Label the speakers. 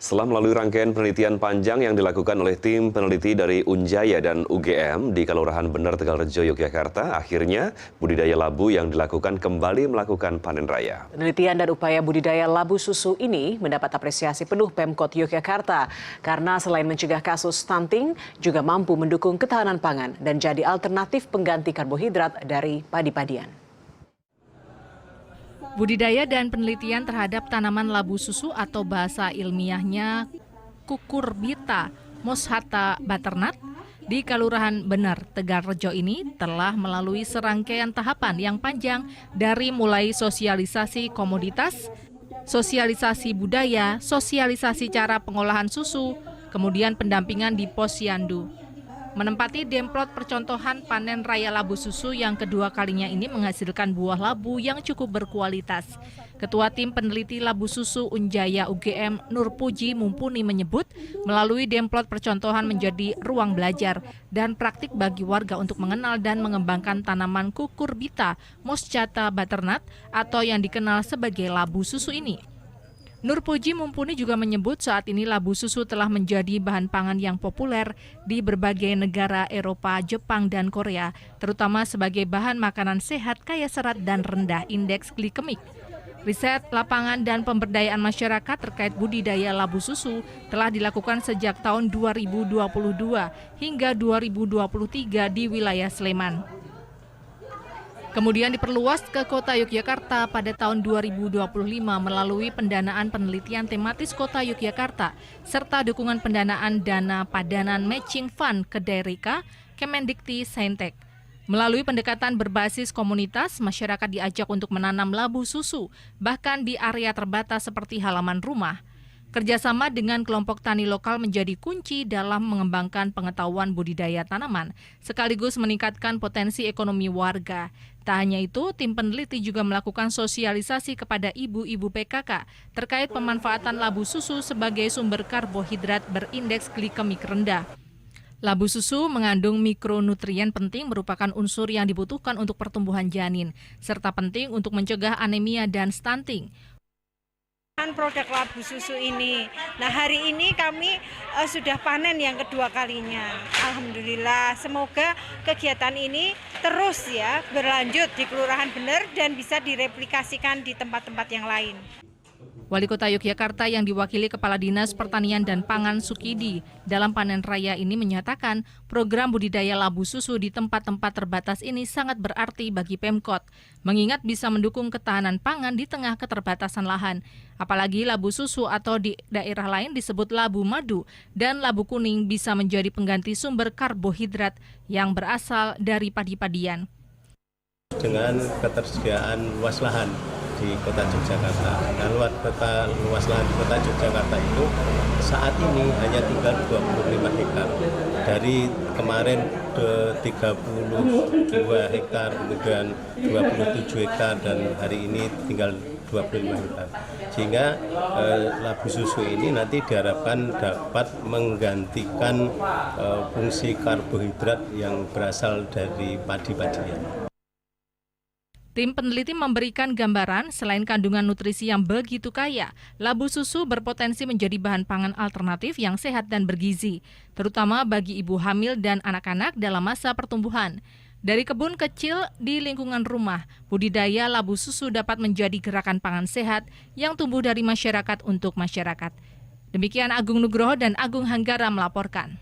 Speaker 1: Setelah melalui rangkaian penelitian panjang yang dilakukan oleh tim peneliti dari Unjaya dan UGM di Kelurahan Bener, Tegalrejo, Yogyakarta, akhirnya budidaya labu yang dilakukan kembali melakukan panen raya.
Speaker 2: Penelitian dan upaya budidaya labu susu ini mendapat apresiasi penuh Pemkot Yogyakarta karena selain mencegah kasus stunting, juga mampu mendukung ketahanan pangan dan jadi alternatif pengganti karbohidrat dari padi-padian.
Speaker 3: Budidaya dan penelitian terhadap tanaman labu susu atau bahasa ilmiahnya Cucurbita moschata butternut di Kelurahan Bener, Tegalrejo ini telah melalui serangkaian tahapan yang panjang dari mulai sosialisasi komoditas, sosialisasi budaya, sosialisasi cara pengolahan susu, kemudian pendampingan di posyandu. Menempati demplot percontohan panen raya labu susu yang kedua kalinya ini menghasilkan buah labu yang cukup berkualitas. Ketua Tim Peneliti Labu Susu Unjaya UGM Nur Puji Mumpuni menyebut melalui demplot percontohan menjadi ruang belajar dan praktik bagi warga untuk mengenal dan mengembangkan tanaman Cucurbita moschata butternut atau yang dikenal sebagai labu susu ini. Nur Puji Mumpuni juga menyebut saat ini labu susu telah menjadi bahan pangan yang populer di berbagai negara Eropa, Jepang, dan Korea, terutama sebagai bahan makanan sehat, kaya serat, dan rendah indeks glikemik. Riset lapangan dan pemberdayaan masyarakat terkait budidaya labu susu telah dilakukan sejak tahun 2022 hingga 2023 di wilayah Sleman. Kemudian diperluas ke kota Yogyakarta pada tahun 2025 melalui pendanaan penelitian tematis kota Yogyakarta serta dukungan pendanaan dana padanan matching fund ke Daerika, Kemendikti Saintek. Melalui pendekatan berbasis komunitas, masyarakat diajak untuk menanam labu susu, bahkan di area terbatas seperti halaman rumah. Kerjasama dengan kelompok tani lokal menjadi kunci dalam mengembangkan pengetahuan budidaya tanaman, sekaligus meningkatkan potensi ekonomi warga. Tak hanya itu, tim peneliti juga melakukan sosialisasi kepada ibu-ibu PKK terkait pemanfaatan labu susu sebagai sumber karbohidrat berindeks glikemik rendah. Labu susu mengandung mikronutrien penting merupakan unsur yang dibutuhkan untuk pertumbuhan janin, serta penting untuk mencegah anemia dan stunting.
Speaker 4: Produk labu susu ini. Nah, hari ini kami sudah panen yang kedua kalinya. Alhamdulillah, semoga kegiatan ini terus ya berlanjut di Kelurahan Bener dan bisa direplikasikan di tempat-tempat yang lain.
Speaker 3: Wali Kota Yogyakarta yang diwakili Kepala Dinas Pertanian dan Pangan Sukidi dalam panen raya ini menyatakan program budidaya labu susu di tempat-tempat terbatas ini sangat berarti bagi Pemkot, mengingat bisa mendukung ketahanan pangan di tengah keterbatasan lahan. Apalagi labu susu atau di daerah lain disebut labu madu dan labu kuning bisa menjadi pengganti sumber karbohidrat yang berasal dari padi-padian.
Speaker 5: Dengan ketersediaan luas lahan di kota Yogyakarta. Nah, luas lahan di kota Yogyakarta itu saat ini hanya tinggal 25 hektar. Dari kemarin 32 hektar, kemudian 27 hektar, dan hari ini tinggal 25 hektar. Sehingga labu susu ini nanti diharapkan dapat menggantikan fungsi karbohidrat yang berasal dari padi-padian.
Speaker 3: Tim peneliti memberikan gambaran selain kandungan nutrisi yang begitu kaya, labu susu berpotensi menjadi bahan pangan alternatif yang sehat dan bergizi, terutama bagi ibu hamil dan anak-anak dalam masa pertumbuhan. Dari kebun kecil di lingkungan rumah, budidaya labu susu dapat menjadi gerakan pangan sehat yang tumbuh dari masyarakat untuk masyarakat. Demikian Agung Nugroho dan Agung Hanggara melaporkan.